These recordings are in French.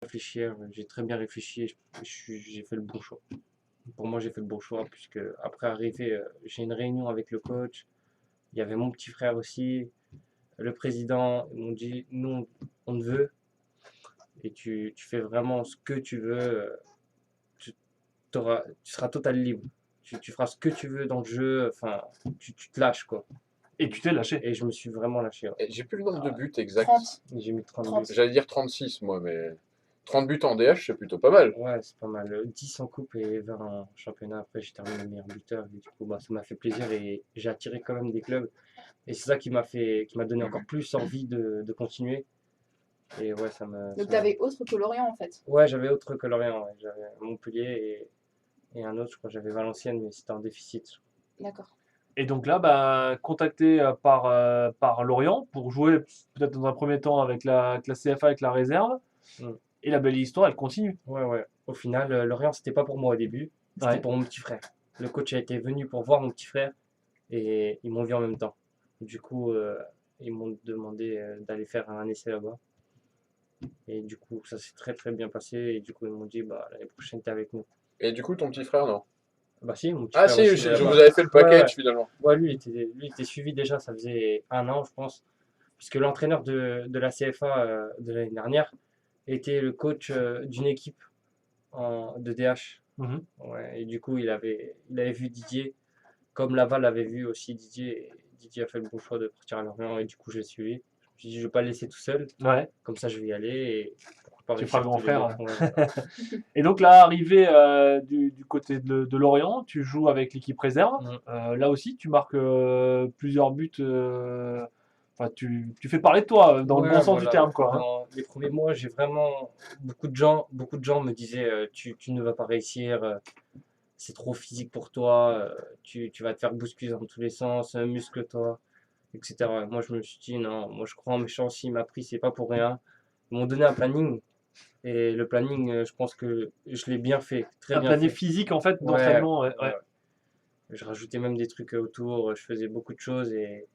réfléchir. J'ai très bien réfléchi et j'ai fait le bon choix. Pour moi, j'ai fait le bon choix puisque après arriver, j'ai une réunion avec le coach. Il y avait mon petit frère aussi, le président. Ils m'ont dit, nous, on te veut et tu fais vraiment ce que tu veux. Tu, tu seras total libre. Tu feras ce que tu veux dans le jeu. Enfin, tu te lâches quoi. Et tu t'es lâché. Et je me suis vraiment lâché. Ouais. Et j'ai plus le nombre de buts exact. 30. J'ai mis 30 30. buts. J'allais dire 36, moi, mais 30 buts en DH, c'est plutôt pas mal. Ouais, c'est pas mal. 10 en coupe et 20 en championnat. Après, j'ai terminé meilleur buteur. Et du coup, bah, ça m'a fait plaisir et j'ai attiré quand même des clubs. Et c'est ça qui m'a donné encore plus envie de continuer. Et ouais, Donc, tu avais autre que Lorient en fait. Ouais, j'avais autre que Lorient. Ouais. J'avais Montpellier et un autre, je crois, j'avais Valenciennes, mais c'était en déficit. D'accord. Et donc là, bah, contacté par Lorient pour jouer peut-être dans un premier temps avec la CFA, avec la réserve. Mm. Et la belle histoire, elle continue. Ouais, ouais. Au final, Lorient, c'était pas pour moi au début. C'était Ouais. pour mon petit frère. Le coach a été venu pour voir mon petit frère et ils m'ont vu en même temps. Du coup, ils m'ont demandé d'aller faire un essai là-bas. Et du coup, ça s'est très très bien passé. Et du coup, ils m'ont dit, bah, l'année prochaine, t'es avec nous. Et du coup, ton petit frère, non? Bah si, mon petit Ah frère si, aussi, je il est vous là-bas. avais fait le Ouais, package ouais. finalement. Ouais, lui, il était suivi déjà, ça faisait 1 an, je pense. Puisque l'entraîneur de la CFA de l'année dernière était le coach d'une équipe de DH. Mhm. Ouais, et du coup, il avait vu Didier, comme Laval avait vu aussi Didier. Et Didier a fait le bon choix de partir à Lorient et du coup, j'ai suivi. Je me suis dit, je ne vais pas le laisser tout seul. Ouais. Comme ça, je vais y aller et pourquoi pas Tu réussir feras grand tous les deux. frère. Ouais, voilà. Et donc là, arrivé du côté de Lorient, tu joues avec l'équipe réserve. Là aussi, tu marques plusieurs buts. Enfin, tu fais parler de toi dans le Ouais, bon sens du voilà. terme, quoi. Hein. Dans les premiers mois, j'ai vraiment beaucoup de gens me disaient tu ne vas pas réussir, c'est trop physique pour toi, tu vas te faire bousculer dans tous les sens, muscle-toi, etc. Moi, je me suis dit non, moi je crois en mes chances, il m'a pris, c'est pas pour rien. Ils m'ont donné un planning et le planning, je pense que je l'ai bien fait, très Un bien panier fait. physique, en fait, Ouais, d'entraînement. Ouais, ouais, ouais. ouais. Je rajoutais même des trucs autour, je faisais beaucoup de choses et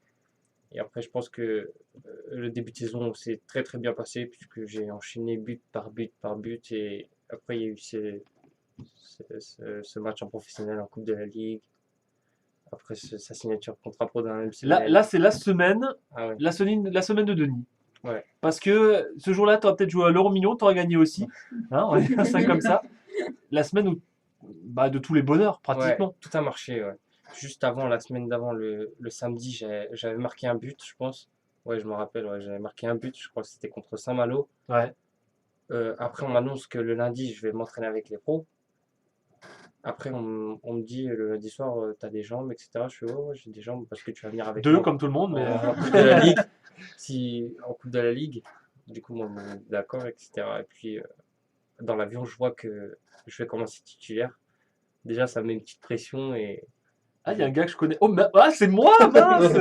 après, je pense que le début de saison s'est très très bien passé puisque j'ai enchaîné but par but par but et après il y a eu ce match en professionnel en Coupe de la Ligue. Après sa signature contrat pro dans la même semaine. Là c'est la semaine, Ah ouais, la semaine de Denis. ouais. Parce que ce jour-là, tu auras peut-être joué à l'euro million, tu auras gagné aussi. Hein, on va dire ça comme ça. La semaine où, bah, de tous les bonheurs, Ouais, pratiquement. tout a marché. Ouais. Juste avant, la semaine d'avant, le samedi, j'avais marqué un but, je pense. Ouais, je me rappelle, ouais, j'avais marqué un but, je crois que c'était contre Saint-Malo. Ouais. Après, on m'annonce que le lundi, je vais m'entraîner avec les pros. Après, on me dit le lundi soir, t'as des jambes, etc. Je fais, ouais, ouais, j'ai des jambes parce que tu vas venir avec Deux moi comme tout le monde, mais. en Coupe de la Ligue. En Coupe de la Ligue, du coup, moi, on est d'accord, etc. Et puis, dans l'avion, je vois que je vais commencer titulaire. Déjà, ça met une petite pression Ah, il y a un gars que je connais. Oh, ah, c'est moi, mince.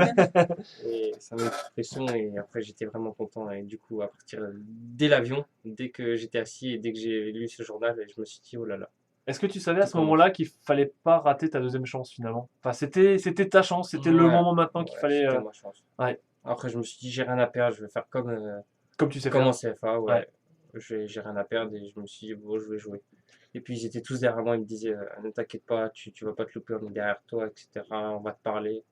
et ça met une petite pression. Et après, j'étais vraiment content. Et du coup, à partir dès l'avion, dès que j'étais assis et dès que j'ai lu ce journal, je me suis dit, oh là là. Est-ce que tu savais à ce moment-là qu'il fallait pas rater ta deuxième chance finalement? Enfin, c'était ta chance, c'était le Ouais, moment maintenant qu'il ouais, fallait. c'était ma chance. Ouais. Après, je me suis dit, j'ai rien à perdre, je vais faire Comme tu sais comme faire. en CFA, ouais. Ouais. J'ai rien à perdre et je me suis dit, bon, je vais jouer. Et puis, ils étaient tous derrière moi, ils me disaient, ne t'inquiète pas, tu vas pas te louper, on est derrière toi, etc. On va te parler.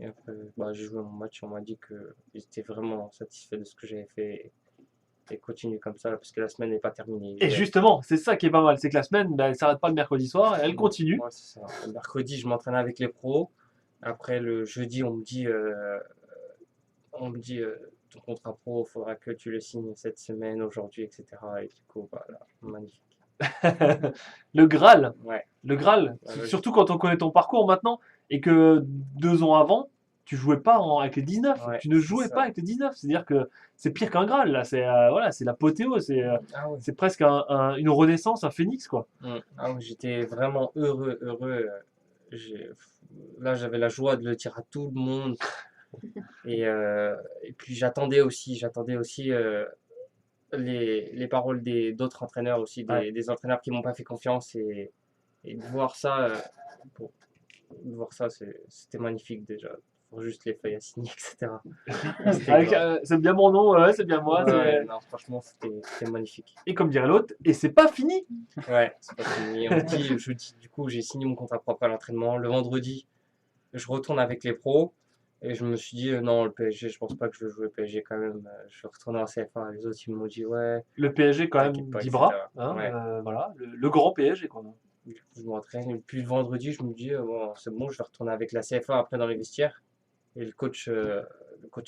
Et après, bah, j'ai joué mon match, on m'a dit qu'ils étaient vraiment satisfaits de ce que j'avais fait et continue comme ça, parce que la semaine n'est pas terminée. Et justement, c'est ça qui est pas mal, c'est que la semaine, bah, elle s'arrête pas le mercredi soir, elle continue. Ouais, c'est ça. Le mercredi, je m'entraîne avec les pros. Après, le jeudi, on me dit ton contrat pro, il faudra que tu le signes cette semaine, aujourd'hui, etc. Et du coup, voilà, magnifique. Le Graal. Ouais. Le Graal. Ouais, Surtout quand on connaît ton parcours maintenant et que 2 ans avant, tu jouais pas avec les 19. Ouais, Tu ne c'est jouais ça. pas avec les 19. C'est-à-dire que c'est pire qu'un Graal. Là, c'est voilà, c'est l'apothéose. Ah ouais. C'est presque une renaissance, un phénix, quoi. Ah ouais, j'étais vraiment heureux, heureux. J'ai- Là, j'avais la joie de le dire à tout le monde. Et puis j'attendais aussi les paroles d'autres entraîneurs aussi, Ouais. des entraîneurs qui m'ont pas fait confiance et de voir ça, de voir ça, c'était magnifique déjà. pour juste les feuilles à signer, etc. Avec, grave. c'est bien mon nom, ouais, c'est bien moi. Ouais, non, franchement, c'était magnifique. Et comme dirait l'autre, et c'est pas fini. Ouais, c'est pas fini. On dit, jeudi, du coup, j'ai signé mon contrat propre à l'entraînement. Le vendredi, je retourne avec les pros. Et je me suis dit, non, le PSG, je pense pas que je veux jouer au PSG quand même. Je vais retourner en CFA. Les autres, ils m'ont dit, ouais, Le PSG quand même t'inquiète pas, 10 etc. bras, hein, Ouais. voilà, le grand PSG quoi. Du coup, je m'entraîne. Et puis le vendredi, je me dis, bon, c'est bon, je vais retourner avec la CFA après dans les vestiaires. Et le coach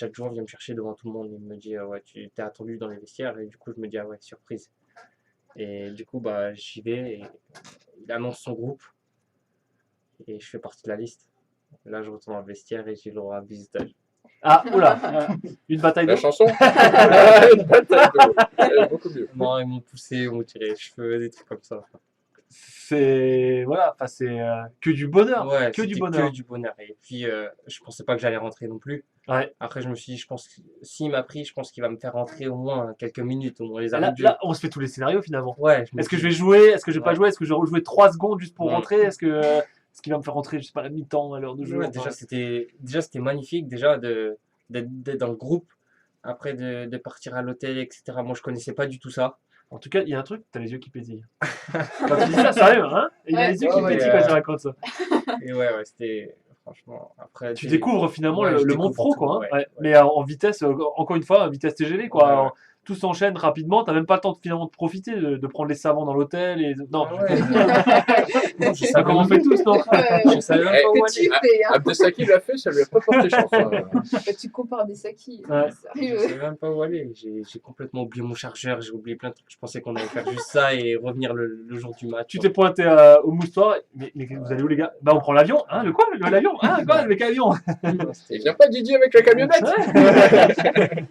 adjoint vient me chercher devant tout le monde. Il me dit, ouais, tu t'es attendu dans les vestiaires. Et du coup, je me dis, ah ouais, surprise. Et du coup, bah, j'y vais. Et il annonce son groupe. Et je fais partie de la liste. Là, je retourne dans le vestiaire et j'ai le droit à un visitage. Ah, oula, une bataille La d'eau. chanson Une bataille d'eau. Elle est beaucoup mieux. Non, ils m'ont poussé, ils m'ont tiré les cheveux, des trucs comme ça. C'est voilà, enfin c'est que du bonheur, Ouais, que du c'était bonheur. que du bonheur. Et puis, je pensais pas que j'allais rentrer non plus. Ouais. Après, je me suis dit, je pense que s'il m'a pris, je pense qu'il va me faire rentrer au moins quelques minutes, au moins les arrêts Là, de jeu. là, on se fait tous les scénarios finalement. Ouais, Est-ce que je vais jouer? Est-ce que je vais pas Ouais. jouer? Est-ce que je vais rejouer 3 secondes juste pour Ouais. rentrer? Est-ce qu'il va me faire rentrer, je sais pas, à la mi-temps, à l'heure de jeu? Ouais, Enfin, déjà, c'était magnifique déjà d'être dans le groupe. Après, de partir à l'hôtel, etc. Moi, je connaissais pas du tout ça. en tout cas, il y a un truc, t'as les yeux qui pétillent. Quand tu dis ça, sérieux, hein? Il a les yeux qui Ouais, pétillent quand tu racontes ça. Et ouais, c'était franchement. Après, Tu découvres finalement Ouais, je le monde découvre pro, tout, quoi. Hein. ouais, Ouais. ouais. Mais en vitesse, encore une fois, vitesse TGV, quoi. Ouais, ouais. Alors, tout s'enchaîne rapidement, t'as même pas le temps finalement de profiter, de prendre les savons dans l'hôtel. Et... Non, Ah ouais, non, je c'est savais comme on même fait tous, non? Je savais même pas où Petit aller. fait, hein. Abdesaki l'a fait, ça lui a pas porté chance. Hein. Bah, tu compares des sakis. Ouais. Je Sérieux. savais même pas où aller. J'ai complètement oublié mon chargeur, j'ai oublié plein de trucs. Je pensais qu'on allait faire juste ça et revenir le jour du match. Tu t'es pointé au moustoir. Mais vous allez où, les gars? Bah, on prend l'avion. Hein, le quoi? L'avion? Ah, quoi? Avec l'avion? Il vient pas Didier avec la camionnette Ouais.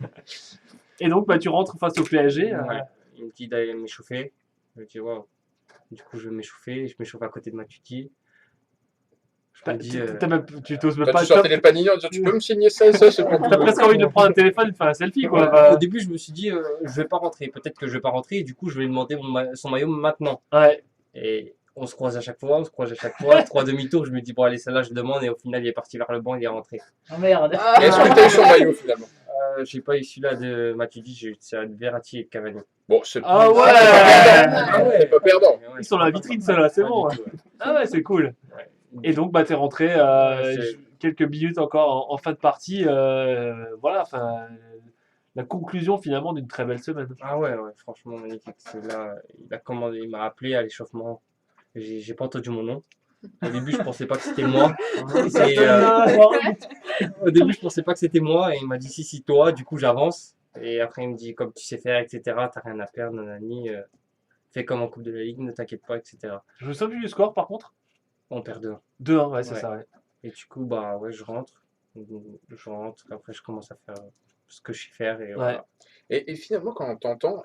Et donc, bah, tu rentres face au PSG. Ouais. Il me dit d'aller m'échauffer. Je me dis, waouh. Du coup, je vais m'échauffer. Je m'échauffe à côté de Matuidi. Je me dis, Tu t'oses même Quand pas. tu sortais les panini en disant tu peux me signer ça et ça, c'est pour T'as presque envie de prendre un téléphone et de faire un selfie, quoi. Bah, au début, je me suis dit, je vais pas rentrer. Peut-être que je vais pas rentrer. Et du coup, je vais lui demander son maillot maintenant. ouais. Et on se croise à chaque fois, on se croise à chaque fois. 3 demi-tours, je me dis, bon, allez, celle-là, je demande. Et au final, il est parti vers le banc, il est rentré. Oh merde. Et est-ce que t'as eu son maillot finalement J'ai pas eu celui-là de Matuidi, j'ai eu celui de Verratti et de Cavani. Bon, c'est Ah ouais. c'est pas perdant. Ils sont dans la vitrine, ceux-là, c'est Pas bon. du tout, ouais. Ah ouais, c'est cool. Ouais. Et donc, bah, t'es rentré Ouais, c'est- quelques minutes encore en fin de partie. Voilà, enfin, la conclusion finalement d'une très belle semaine. Ah ouais, franchement magnifique. Là, il a commandé, il m'a appelé à l'échauffement. J'ai pas entendu mon nom. Au début, je pensais pas que c'était moi. C'est, au début, je pensais pas que c'était moi et il m'a dit si, toi. Du coup, j'avance. Et après, il me dit comme tu sais faire, etc. T'as rien à perdre, nanani. Fais comme en Coupe de la Ligue, ne t'inquiète pas, etc. Je me souviens plus du score par contre. On perd 2-1. 2-1, ouais, c'est Ouais. ça, ouais. Et du coup, bah ouais, je rentre. Après, je commence à faire ce que je sais faire et voilà. Et finalement, quand on t'entend,